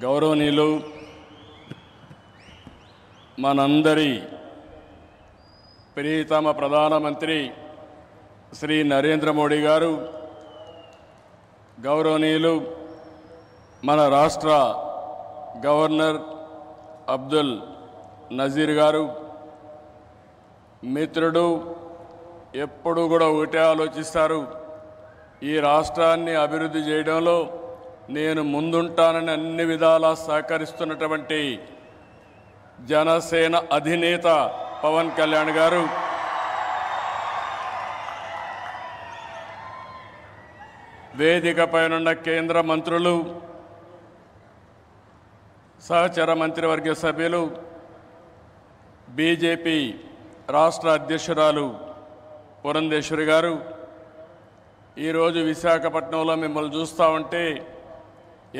గౌరవనీయులు మనందరి ప్రియతమ ప్రధానమంత్రి శ్రీ నరేంద్ర మోడీ గారు, గౌరవనీయులు మన రాష్ట్ర గవర్నర్ అబ్దుల్ నజీర్ గారు, మిత్రుడు ఎప్పుడు కూడా ఒకటే ఆలోచిస్తారు, ఈ రాష్ట్రాన్ని అభివృద్ధి చేయడంలో నేను ముందుంటానని అన్ని విధాలా సహకరిస్తున్నటువంటి జనసేన అధినేత పవన్ కళ్యాణ్ గారు, వేదికపైనున్న కేంద్ర మంత్రులు, సహచర మంత్రివర్గ సభ్యులు, బీజేపీ రాష్ట్ర అధ్యక్షురాలు పురంధేశ్వరి గారు, ఈరోజు విశాఖపట్నంలో మిమ్మల్ని చూస్తూ ఉంటే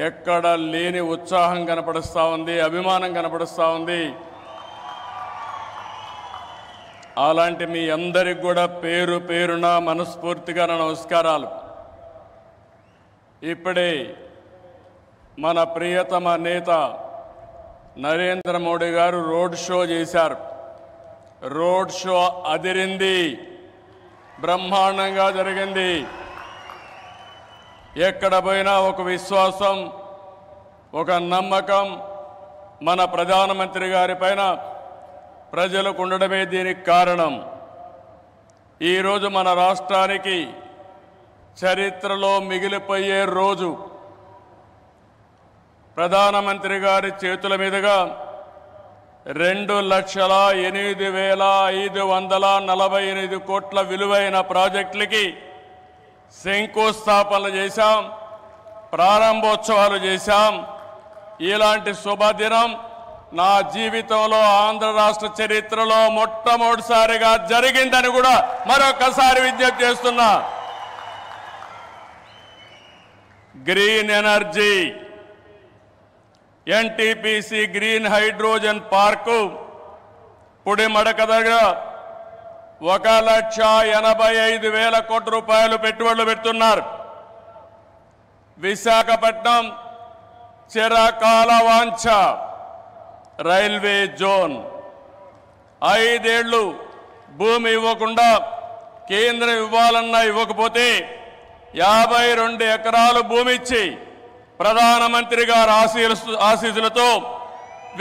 ఎక్కడ లేని ఉత్సాహం కనపడుస్తూ ఉంది, అభిమానం కనపడుస్తూ ఉంది. అలాంటి మీ అందరికి కూడా పేరు పేరున మనస్ఫూర్తిగా నమస్కారాలు. ఇప్పుడే మన ప్రియతమ నేత నరేంద్ర మోడీ గారు రోడ్ షో చేశారు. రోడ్ షో అదిరింది, బ్రహ్మాండంగా జరిగింది. ఎక్కడ పోయినా ఒక విశ్వాసం, ఒక నమ్మకం మన ప్రధానమంత్రి గారి పైన ప్రజలకు ఉండడమే దీనికి కారణం. ఈరోజు మన రాష్ట్రానికి చరిత్రలో మిగిలిపోయే రోజు. ప్రధానమంత్రి గారి చేతుల మీదుగా 2,08,548 కోట్ల విలువైన ప్రాజెక్టులకి శంకుస్థాపనలు చేశాం, ప్రారంభోత్సవాలు చేశాం. ఇలాంటి శుభదినం నా జీవితంలో ఆంధ్ర రాష్ట్ర చరిత్రలో మొట్టమొదటిసారిగా జరిగిందని కూడా మరొకసారి విజ్ఞప్తి చేస్తున్నా. Green energy, NTPC green hydrogen park Pudimadaka దగ్గర 1,85,000 కోట్ల రూపాయలు పెట్టుబడులు పెడుతున్నారు. విశాఖపట్నం చిరకాల వాంఛ రైల్వే జోన్. 5 ఏళ్లు భూమి ఇవ్వకుండా కేంద్రం ఇవ్వాలన్నా ఇవ్వకపోతే 52 ఎకరాలు భూమి ఇచ్చి ప్రధానమంత్రి గారి ఆశీస్సులతో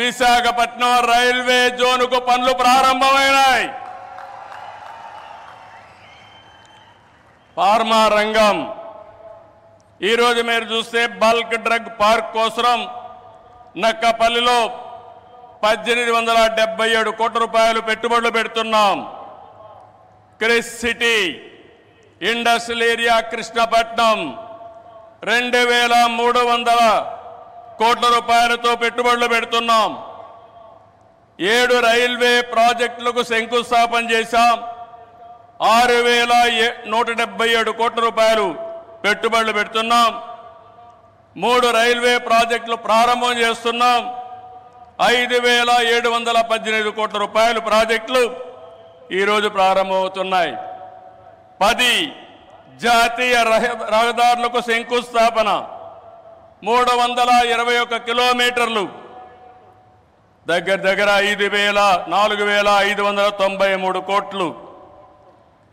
విశాఖపట్నం రైల్వే జోన్కు పనులు ప్రారంభమైనాయి. ఫార్మా రంగం, ఈరోజు మీరు చూస్తే బల్క్ డ్రగ్ పార్క్ కోసం నక్కపల్లిలో 1,877 కోట్ల రూపాయలు పెట్టుబడులు పెడుతున్నాం. Chris city industrial area Krishnapatnam 2,300 కోట్ల రూపాయలతో పెట్టుబడులు పెడుతున్నాం. 7 రైల్వే ప్రాజెక్టులకు శంకుస్థాపన చేశాం. 6,177 కోట్ల రూపాయలు పెట్టుబడులు పెడుతున్నాం. 3 రైల్వే ప్రాజెక్టులు ప్రారంభం చేస్తున్నాం. 5,718 కోట్ల రూపాయలు ప్రాజెక్టులు ఈరోజు ప్రారంభమవుతున్నాయి. 10 జాతీయ రహదారులకు శంకుస్థాపన, 321 కిలోమీటర్లు, దగ్గర 4,593 కోట్లు.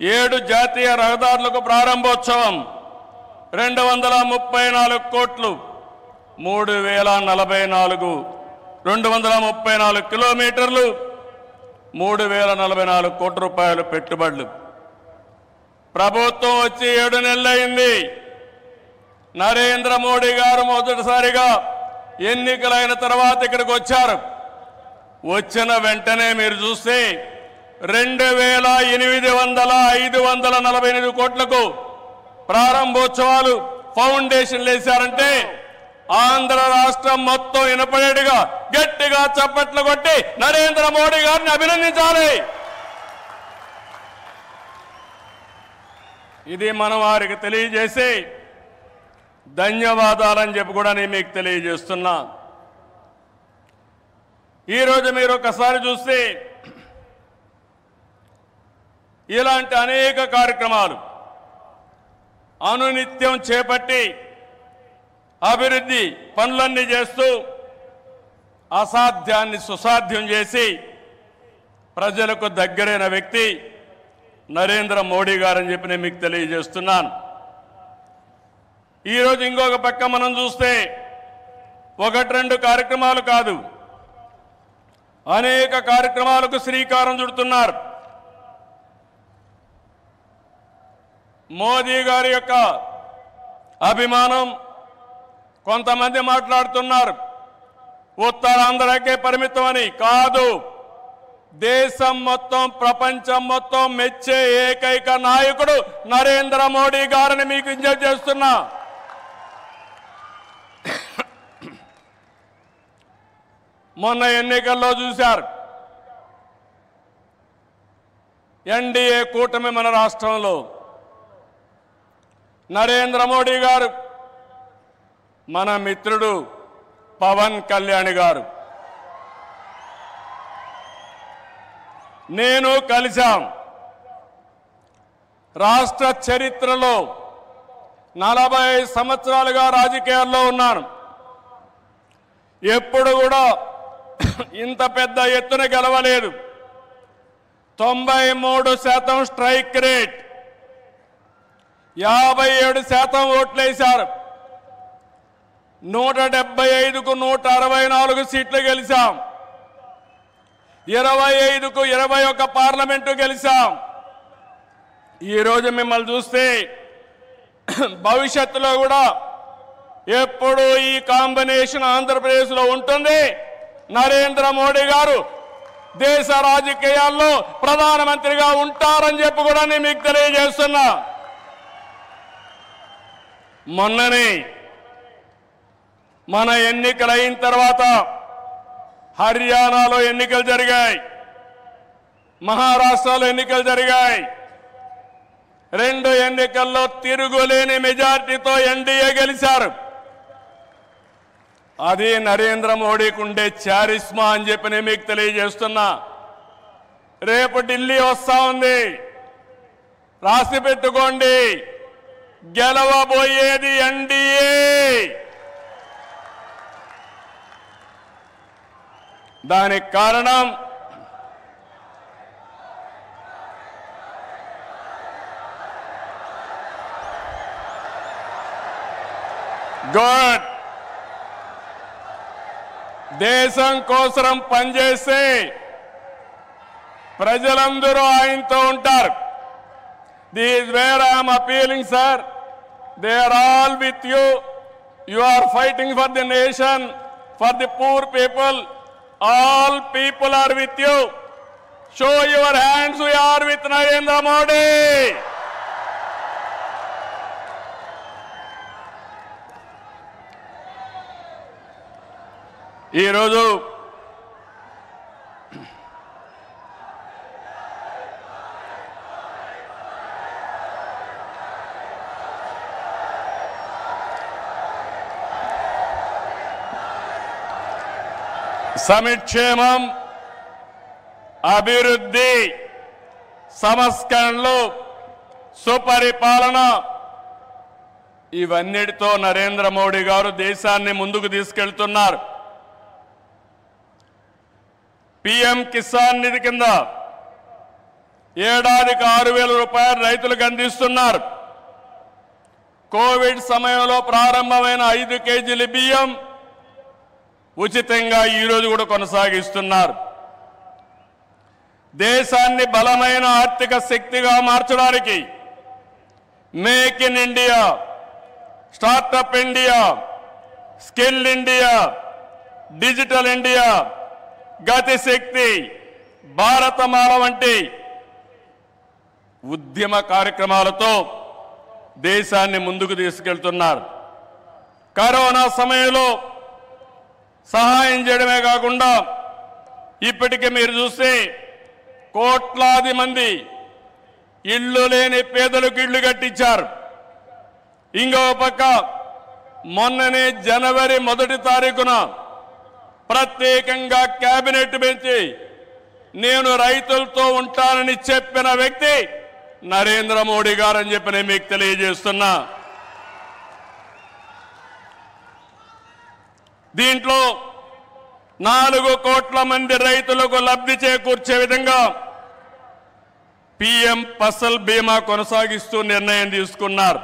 7 జాతీయ రహదారులకు ప్రారంభోత్సవం, 234 కోట్లు, 234 కిలోమీటర్లు, 3,044 కోట్ల రూపాయలు పెట్టుబడులు. ప్రభుత్వం వచ్చి 7 నెలలైంది. నరేంద్ర మోడీ గారు మొదటిసారిగా ఎన్నికలైన తర్వాత ఇక్కడికి వచ్చారు. వచ్చిన వెంటనే మీరు చూస్తే 2,548 కోట్లకు ప్రారంభోత్సవాలు, ఫౌండేషన్లు వేశారంటే ఆంధ్ర రాష్ట్రం మొత్తం వినపడేట్టుగా గట్టిగా చప్పట్లు కొట్టి నరేంద్ర మోడీ గారిని అభినందించాలి. ఇది మనం వారికి తెలియజేసి ధన్యవాదాలని చెప్పి కూడా నేను మీకు తెలియజేస్తున్నా. ఈరోజు మీరు ఒకసారి చూస్తే ఇలాంటి అనేక కార్యక్రమాలు అనునిత్యం చేపట్టి అభివృద్ధి పనులన్నీ చేస్తూ అసాధ్యాన్ని సుసాధ్యం చేసి ప్రజలకు దగ్గరైన వ్యక్తి నరేంద్ర మోడీ గారని చెప్పి నేను మీకు తెలియజేస్తున్నాను. ఈరోజు ఇంకొక పక్క మనం చూస్తే ఒకటి రెండు కార్యక్రమాలు కాదు, అనేక కార్యక్రమాలకు శ్రీకారం చుడుతున్నారు. మోదీ గారి యొక్క అభిమానం కొంతమంది మాట్లాడుతున్నారు ఉత్తరాంధ్రకే పరిమితమని. కాదు, దేశం మొత్తం ప్రపంచం మొత్తం మెచ్చే ఏకైక నాయకుడు నరేంద్ర మోడీ గారిని మీకు విజ్ఞప్తి చేస్తున్నా. మొన్న ఎన్నికల్లో చూశారు, ఎన్డీఏ కూటమి మన రాష్ట్రంలో నరేంద్ర మోడీ గారు, మన మిత్రుడు పవన్ కళ్యాణ్ గారు, నేను కలిశాం. రాష్ట్ర చరిత్రలో 40 సంవత్సరాలుగా రాజకీయాల్లో ఉన్నాను. ఎప్పుడు కూడా ఇంత పెద్ద ఎత్తున గెలవలేదు. 93% స్ట్రైక్ రేట్, 57% ఓట్లేశారు. 175కు 164 సీట్లు గెలిచాం. 25కు 21 పార్లమెంటు గెలిచాం. ఈరోజు మిమ్మల్ని చూస్తే భవిష్యత్తులో కూడా ఎప్పుడు ఈ కాంబినేషన్ ఆంధ్రప్రదేశ్లో ఉంటుంది. నరేంద్ర మోడీ గారు దేశ రాజకీయాల్లో ప్రధానమంత్రిగా ఉంటారని చెప్పి కూడా నేను మీకు తెలియజేస్తున్నా. మొన్ననే మన ఎన్నికలు అయిన తర్వాత హర్యానాలో ఎన్నికలు జరిగాయి, మహారాష్ట్రలో ఎన్నికలు జరిగాయి. 2 ఎన్నికల్లో తిరుగులేని మెజార్టీతో ఎన్డీఏ గెలిచారు. అది నరేంద్ర మోడీకి ఉండే చారిస్మా అని చెప్పి నేను మీకు తెలియజేస్తున్నా. రేపు ఢిల్లీ వస్తా ఉంది, రాసి పెట్టుకోండి. గెలవబోయేది ఎన్డీఏ. దానికి కారణం గుడ్, దేశం కోసం పనిచేస్తే ప్రజలందరూ ఆయనతో ఉంటారు. This where I'm appealing sir, they are all with you. You are fighting for the nation, for the poor people. All people are with you. Show your hands. We are with Narendra Modi. ఈ రోజు సంక్షేమం, అభివృద్ధి, సంస్కరణలు, సుపరిపాలన, ఇవన్నిటితో నరేంద్ర మోడీ గారు దేశాన్ని ముందుకు తీసుకెళ్తున్నారు. పీఎం కిసాన్ నిధి కింద ఏడాదికి 6,000 రూపాయలు రైతులకు అందిస్తున్నారు. కోవిడ్ సమయంలో ప్రారంభమైన 5 కేజీల బియ్యం ఉచితంగా ఈరోజు కూడా కొనసాగిస్తున్నారు. దేశాన్ని బలమైన ఆర్థిక శక్తిగా మార్చడానికి make in India, startup India, skill India, digital India, Gatishakti, Bharatmala వంటి ఉద్యమ కార్యక్రమాలతో దేశాన్ని ముందుకు తీసుకెళ్తున్నారు. కరోనా సమయంలో సహాయం చేయడమే కాకుండా ఇప్పటికే మీరు చూస్తే కోట్లాది మంది ఇళ్ళు లేని పేదలకు ఇళ్ళు కట్టించారు. ఇంకో పక్క మొన్ననే జనవరి 1వ తారీఖున ప్రత్యేకంగా కేబినెట్ పెంచి నేను రైతులతో ఉంటానని చెప్పిన వ్యక్తి నరేంద్ర మోడీ గారు అని చెప్పి నేను మీకు తెలియజేస్తున్నా. దీంట్లో 4 కోట్ల మంది రైతులకు లబ్ధి చేకూర్చే విధంగా పీఎం ఫసల్ బీమా కొనసాగిస్తూ నిర్ణయం తీసుకున్నారు.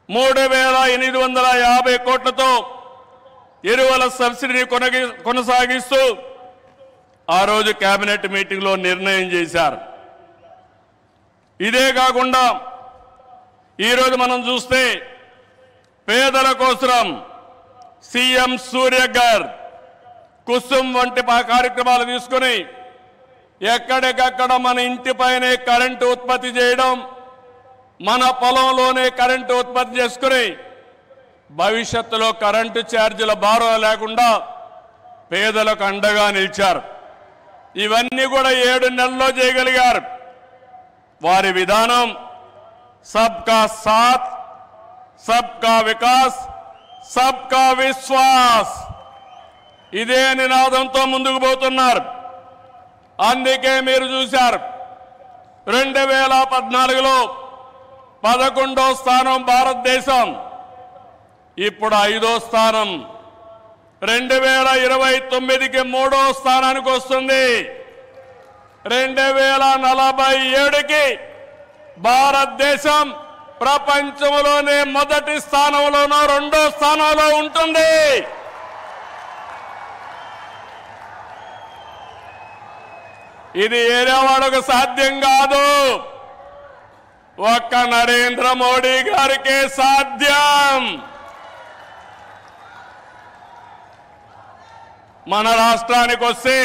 3,850 కోట్లతో ఎరువుల సబ్సిడీని కొనసాగిస్తూ ఆ రోజు కేబినెట్ మీటింగ్లో నిర్ణయం చేశారు. ఇదే కాకుండా ఈరోజు మనం చూస్తే పేదల కోసం సీఎం సూర్యఘర్, కుసుమ్ వంటి కార్యక్రమాలు తీసుకుని ఎక్కడికక్కడ మన ఇంటిపైనే కరెంటు ఉత్పత్తి చేయడం, మన పొలంలోనే కరెంటు ఉత్పత్తి చేసుకుని భవిష్యత్తులో కరెంటు ఛార్జీల భారం లేకుండా పేదలకు అండగా నిలిచారు. ఇవన్నీ కూడా 7 నెలల్లో చేయగలిగారు. వారి విధానం సబ్కా సాత్, సబ్కా వికాస్, సబ్కా విశ్వాస్, ఇదే నినాదంతో ముందుకు పోతున్నారు. అందుకే మీరు చూశారు 2014లో 11వ స్థానం భారతదేశం, ఇప్పుడు 5వ స్థానం. 2029కి 3వ స్థానానికి వస్తుంది. 2047కి భారతదేశం ప్రపంచంలోనే మొదటి స్థానంలోనో 2వ స్థానంలో ఉంటుంది. ఇది ఏరే వాళ్ళకు సాధ్యం కాదు, ఒక్క నరేంద్ర మోడీ గారికే సాధ్యం. మన రాష్ట్రానికి వస్తే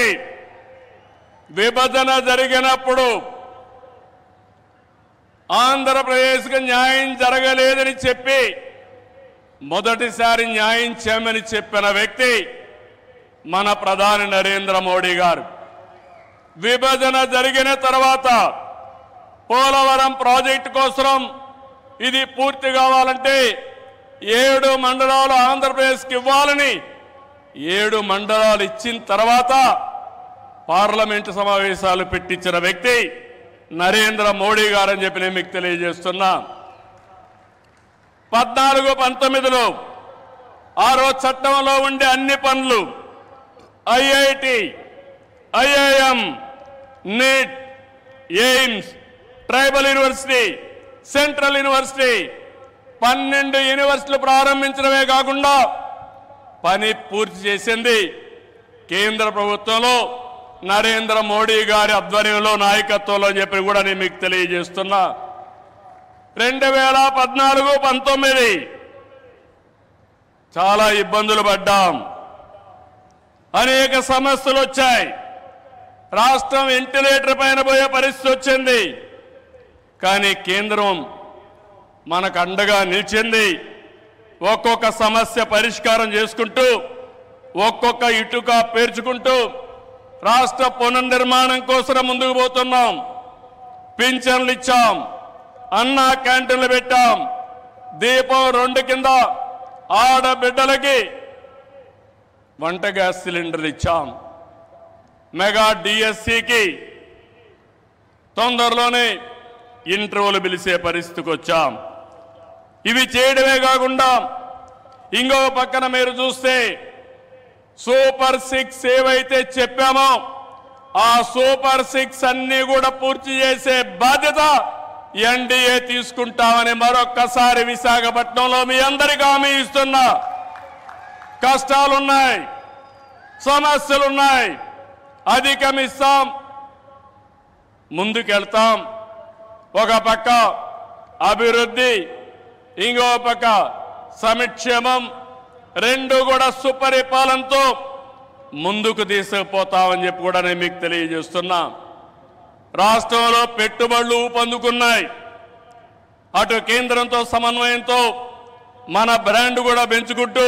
విభజన జరిగినప్పుడు ఆంధ్రప్రదేశ్కి న్యాయం జరగలేదని చెప్పి మొదటిసారి న్యాయం చేయమని చెప్పిన వ్యక్తి మన ప్రధాని నరేంద్ర మోడీ గారు. విభజన జరిగిన తర్వాత పోలవరం ప్రాజెక్టు కోసం ఇది పూర్తి కావాలంటే 7 మండలాలు ఆంధ్రప్రదేశ్కి ఇవ్వాలని 7 మండలాలు ఇచ్చిన తర్వాత పార్లమెంటు సమావేశాలు పెట్టించిన వ్యక్తి నరేంద్ర మోడీ గారు అని చెప్పి నేను మీకు తెలియజేస్తున్నా. 14-19లో ఆ రోజు చట్టంలో ఉండే అన్ని పనులు IIT, IIM, NEET, AIIMS, tribal university, central university 12 యూనివర్సిటీలు ప్రారంభించడమే కాకుండా పని పూర్తి చేసింది కేంద్ర ప్రభుత్వంలో నరేంద్ర మోడీ గారి ఆధ్వర్యంలో, నాయకత్వంలో అని చెప్పి కూడా నేను మీకు తెలియజేస్తున్నా. 2014-19 చాలా ఇబ్బందులు పడ్డాం, అనేక సమస్యలు వచ్చాయి. రాష్ట్రం వెంటిలేటర్ పైన పోయే పరిస్థితి వచ్చింది. కానీ కేంద్రం మనకు అండగా నిలిచింది. ఒక్కొక్క సమస్య పరిష్కారం చేసుకుంటూ, ఒక్కొక్క ఇటుక పేర్చుకుంటూ రాష్ట్ర పునర్నిర్మాణం కోసం ముందుకు పోతున్నాం. పింఛన్లు ఇచ్చాం, అన్నా క్యాంటీన్లు పెట్టాం, దీపం 2 కింద ఆడబిడ్డలకి వంట గ్యాస్ సిలిండర్లు ఇచ్చాం. మెగా డిఎస్సికి తొందరలోనే ఇంటర్వ్యూలు పిలిచే పరిస్థితికి వచ్చాం. ఇవి చేయడమే కాకుండా ఇంకో పక్కన మీరు చూస్తే సూపర్ 6 ఏవైతే చెప్పామో ఆ సూపర్ 6 అన్ని కూడా పూర్తి చేసే బాధ్యత ఎన్డీఏ తీసుకుంటామని మరొక్కసారి విశాఖపట్నంలో మీ అందరికీ హామీ ఇస్తున్నా. కష్టాలున్నాయి, సమస్యలున్నాయి, అధిగమిస్తాం, ముందుకెళ్తాం. ఒక పక్క అభివృద్ధి, ఇంకో పక్క సంక్షేమం, 2 కూడా సుపరిపాలనతో ముందుకు తీసుకుపోతామని చెప్పి కూడా నేను మీకు తెలియజేస్తున్నా. రాష్ట్రంలో పెట్టుబడులు ఊపందుకున్నాయి. అటు కేంద్రంతో సమన్వయంతో మన బ్రాండ్ కూడా పెంచుకుంటూ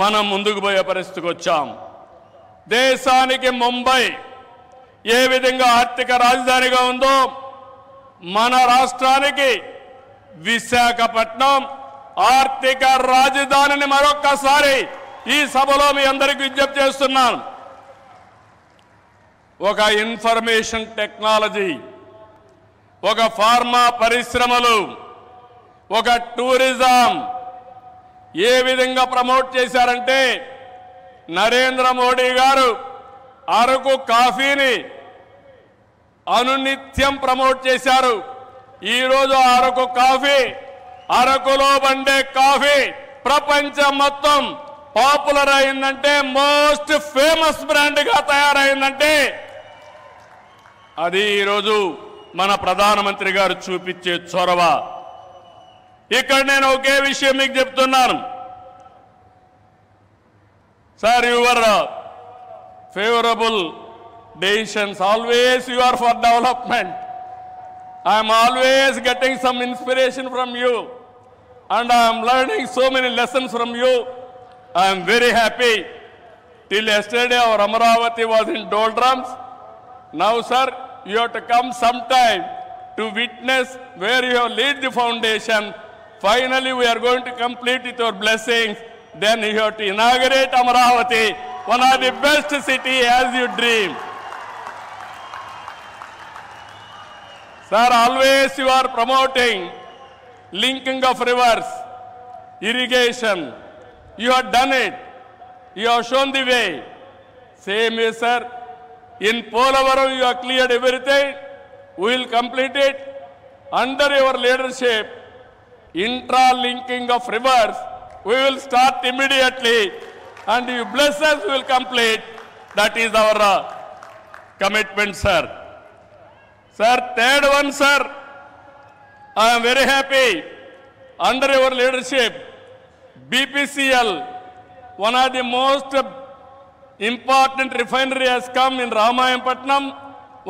మనం ముందుకు పోయే పరిస్థితికి వచ్చాం. దేశానికి ముంబై ఏ విధంగా ఆర్థిక రాజధానిగా ఉందో మన రాష్ట్రానికి విశాఖపట్నం ఆర్థిక రాజధానిని మరొక్కసారి ఈ సభలో మీ అందరికీ విజ్ఞప్తి చేస్తున్నాను. ఒక ఇన్ఫర్మేషన్ టెక్నాలజీ, ఒక ఫార్మా పరిశ్రమలు, ఒక టూరిజం, ఏ విధంగా ప్రమోట్ చేశారంటే నరేంద్ర మోడీ గారు అరకు కాఫీని అనునిత్యం ప్రమోట్ చేశారు. ఈ రోజు అరకు కాఫీ, అరకులో బండే కాఫీ ప్రపంచం మొత్తం పాపులర్ అయిందంటే, మోస్ట్ ఫేమస్ బ్రాండ్ గా తయారైందంటే అది ఈరోజు మన ప్రధానమంత్రి గారు చూపించే చొరవ. ఇక్కడ నేను ఒకే విషయం మీకు చెప్తున్నాను sir, your favourable decisions, always you are for development. I'm always getting some inspiration from you and I am learning so many lessons from you. I am very happy. Till yesterday our Amaravati was in doldrums. Now sir, you have to come sometime to witness where you have laid the foundation. Finally we are going to complete with your blessings. Then you have to inaugurate Amaravati, one of the best city as you dream. Sir, always you are promoting linking of rivers, irrigation. You have done it. You have shown the way. Same way, sir. In Polavaram, you have cleared everything. We will complete it. Under your leadership, intra-linking of rivers, we will start immediately. And you bless us, we will complete. That is our commitment, sir. Sir, third one, sir. I am very happy. Under your leadership, BPCL, one of the most important refinery has come in Ramayanpatnam,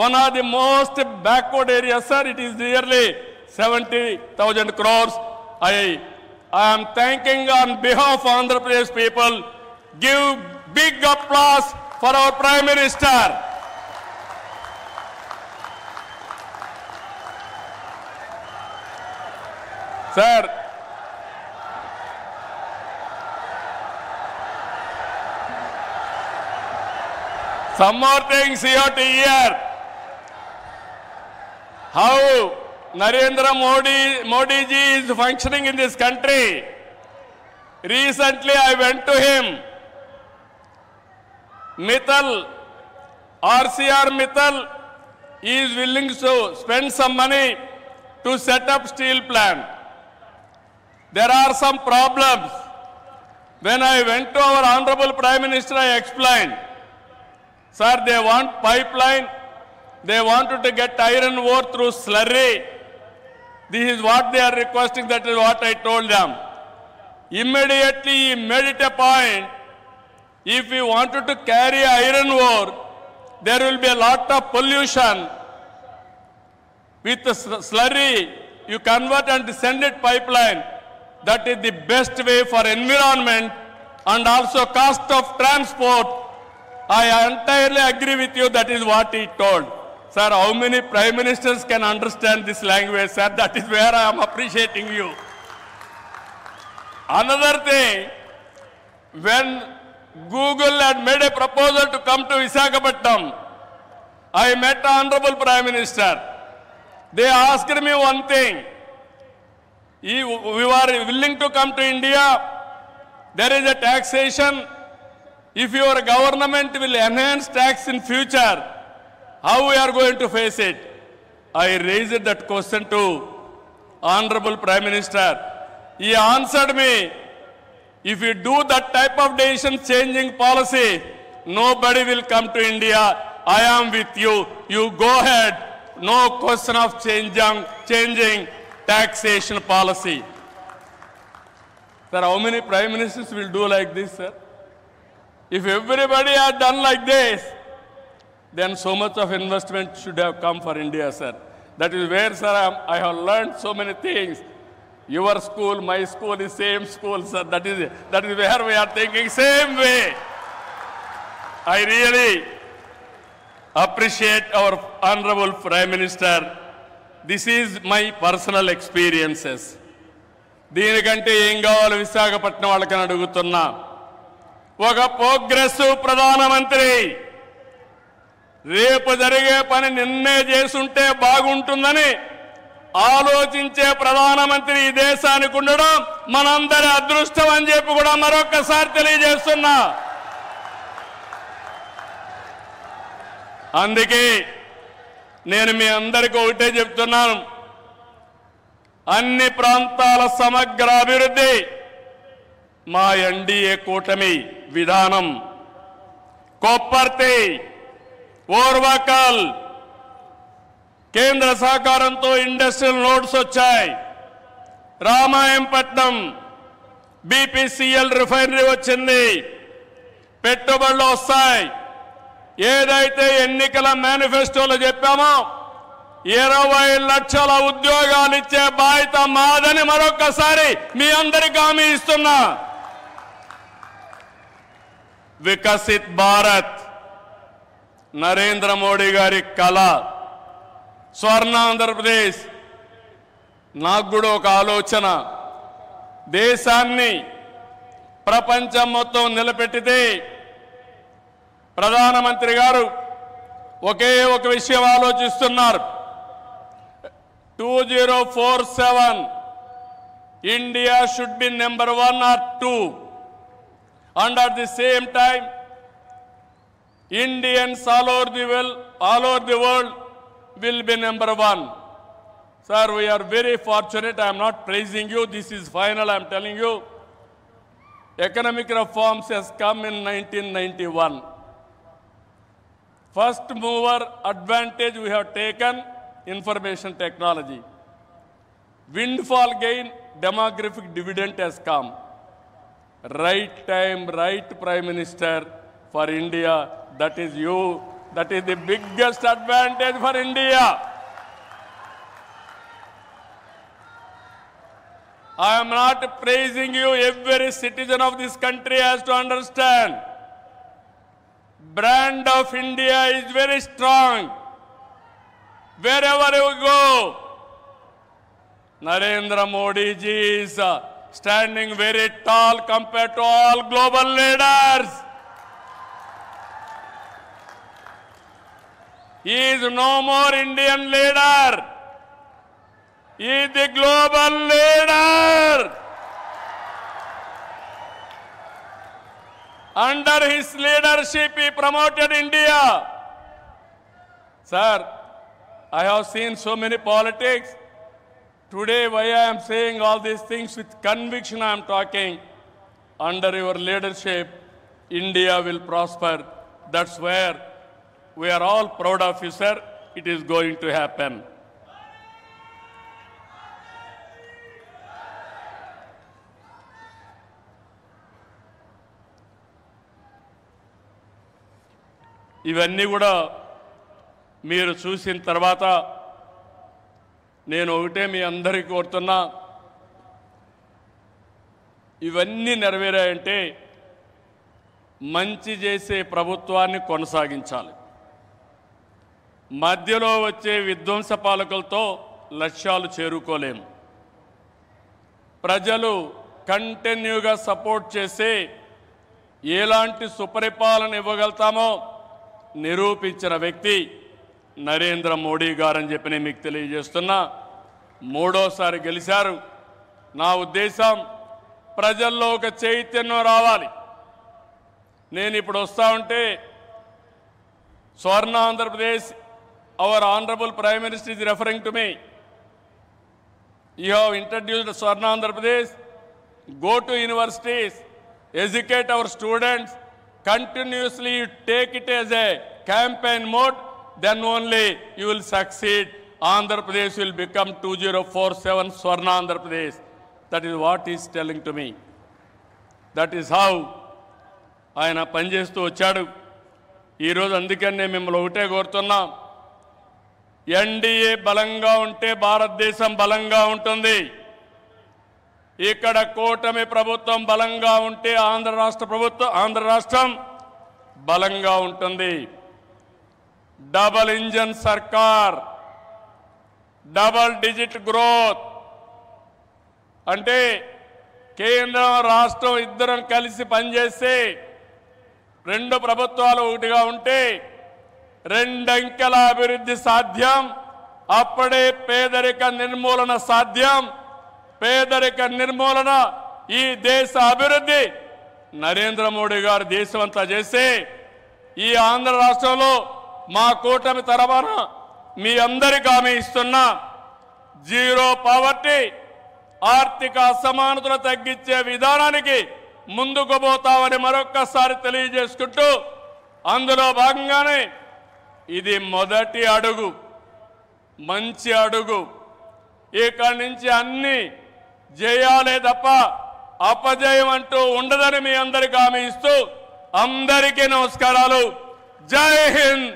one of the most backward areas, sir. It is nearly 70,000 crores. I am thanking on behalf of Andhra Pradesh people. Give big applause for our Prime Minister. Sir, some more things you have to hear. How Narendra Modi ji is functioning in this country. Recently I went to him. Mittal, RCR Mittal is willing to spend some money to set up steel plant. There are some problems. When I went to our Honorable Prime Minister, I explained, sir, they want pipeline, they wanted to get iron ore through slurry. This is what they are requesting, that is what I told them. Immediately he made it a point, if we wanted to carry iron ore, there will be a lot of pollution. With the slurry, you convert and send it pipeline. That is the best way for environment and also cost of transport. I entirely agree with you. That is what he told. Sir, how many prime ministers can understand this language, sir? That is where I am appreciating you. Another thing, when Google had made a proposal to come to Visakhapatnam, I met the Honorable Prime Minister. They asked me one thing. We are willing to come to India. There is a taxation. If your government will enhance tax in future, how we are going to face it? I raised that question to Honorable Prime Minister. He answered me, if you do that type of decision changing policy, nobody will come to India. I am with you. You go ahead. No question of changing taxation policy. Sir, how many prime ministers will do like this, sir? If everybody had done like this, then so much of investment should have come for India, sir. That is where, sir, I have learned so many things. Your school, my school is same school, sir. That is where we are thinking same way. I really appreciate our Honorable Prime Minister. This is my personal experiences. దీనికంటే ఏం కావాలి విశాఖపట్నం వాళ్ళకని అడుగుతున్నా. ఒక progressive ప్రధానమంత్రి రేపు జరిగే పని నిన్నే చేసుంటే బాగుంటుందని ఆలోచించే ప్రధానమంత్రి ఈ దేశానికి ఉండడం మనందరి అదృష్టం అని చెప్పి కూడా మరొకసారి తెలియజేస్తున్నా. అందుకే నేను మీ అందరికీ ఒకటే చెప్తున్నాను, అన్ని ప్రాంతాల సమగ్ర అభివృద్ధి మా ఎన్డీఏ కూటమి విధానం. కొప్పర్తి, ఓర్వకల్ కేంద్ర సహకారంతో ఇండస్ట్రియల్ నోడ్స్ వచ్చాయి. రామాయంపట్నం బీపీసీఎల్ రిఫైనరీ వచ్చింది. పెట్టుబడులు వస్తాయి. ఏదైతే ఎన్నికల మేనిఫెస్టోలో చెప్పామో 20 లక్షల ఉద్యోగాలు ఇచ్చే బాధ్యత మాదని మరొకసారి మీ అందరికీ హామీ ఇస్తున్నా. వికసిత్ భారత్ నరేంద్ర మోడీ గారి కళ. స్వర్ణ ఆంధ్రప్రదేశ్ నాకు కూడా ఒక ఆలోచన. దేశాన్ని ప్రపంచం మొత్తం నిలబెట్టితే ప్రధానమంత్రి గారు ఒకే ఒక విషయం ఆలోచిస్తున్నారు. 2047 India should be number 1 or 2, and at the same time Indians all over the world will be number 1. Sir, we are very fortunate. I am not praising you. This is final. I am telling you. Economic reforms has come in 1991. First mover advantage we have taken, information technology. Windfall gain, demographic dividend has come. Right time, right Prime Minister for India. That is you. That is the biggest advantage for India. I am not praising you. Every citizen of this country has to understand. Brand of India is very strong. Wherever you go, Narendra Modi ji is standing very tall compared to all global leaders. He is no more Indian leader. He is the global leader. Under his leadership, he promoted India. Sir, I have seen so many politics. Today, why I am saying all these things with conviction, I am talking. Under your leadership, India will prosper. That's where we are all proud of you, sir. It is going to happen. ఇవన్నీ కూడా మీరు చూసిన తర్వాత నేను ఒకటే మీ అందరికీ కోరుతున్నా, ఇవన్నీ నెరవేరాయంటే మంచి చేసే ప్రభుత్వాన్ని కొనసాగించాలి. మధ్యలో వచ్చే విధ్వంస పాలకులతో లక్ష్యాలు చేరుకోలేము. ప్రజలు కంటిన్యూగా సపోర్ట్ చేసి ఎలాంటి సుపరిపాలన ఇవ్వగలుగుతామో నిరూపించిన వ్యక్తి నరేంద్ర మోడీ గారని చెప్పి నేను మీకు తెలియజేస్తున్నా. మూడోసారి గెలిచారు. నా ఉద్దేశం ప్రజల్లో ఒక చైతన్యం రావాలి. నేను ఇప్పుడు వస్తా ఉంటే స్వర్ణ Andhra Pradesh, our honourable prime minister is referring to me. You have introduced Swarna Andhra Pradesh. Go to universities, educate our students, continuously take it as a campaign mode, then only you will succeed. Andhra Pradesh will become 2047 Swarna Andhra Pradesh. That is what he is telling to me. That is how ఆయన పనిచేస్తూ వచ్చాడు. ఈరోజు అందుకనే మిమ్మల్ని ఒకటే కోరుతున్నాం, NDA బలంగా ఉంటే భారతదేశం బలంగా ఉంటుంది. ఇక్కడ కూటమి ప్రభుత్వం బలంగా ఉంటే ఆంధ్ర రాష్ట్రం బలంగా ఉంటుంది. డబల్ ఇంజన్ సర్కార్, డబల్ డిజిట్ గ్రోత్ అంటే కేంద్రం రాష్ట్రం ఇద్దరం కలిసి పనిచేస్తే, రెండు ప్రభుత్వాలు ఒకటిగా ఉంటే రెండంకెల అభివృద్ధి సాధ్యం. అప్పుడే పేదరిక నిర్మూలన సాధ్యం. పేదరిక నిర్మూలన, ఈ దేశ అభివృద్ధి నరేంద్ర మోడీ గారు దేశమంతా చేసి ఈ ఆంధ్ర రాష్ట్రంలో మా కూటమి తరఫున మీ అందరికీ హామీ ఇస్తున్నా, జీరో పావర్టీ, ఆర్థిక అసమానతలు తగ్గించే విధానానికి ముందుకు పోతామని మరొక్కసారి తెలియజేసుకుంటూ, అందులో భాగంగానే ఇది మొదటి అడుగు, మంచి అడుగు. ఇక్కడి నుంచి అన్ని జయాలే తప్ప అపజయం అంటూ ఉండదని మీ అందరికీ హామీ ఇస్తూ అందరికీ నమస్కారాలు. జై హింద్.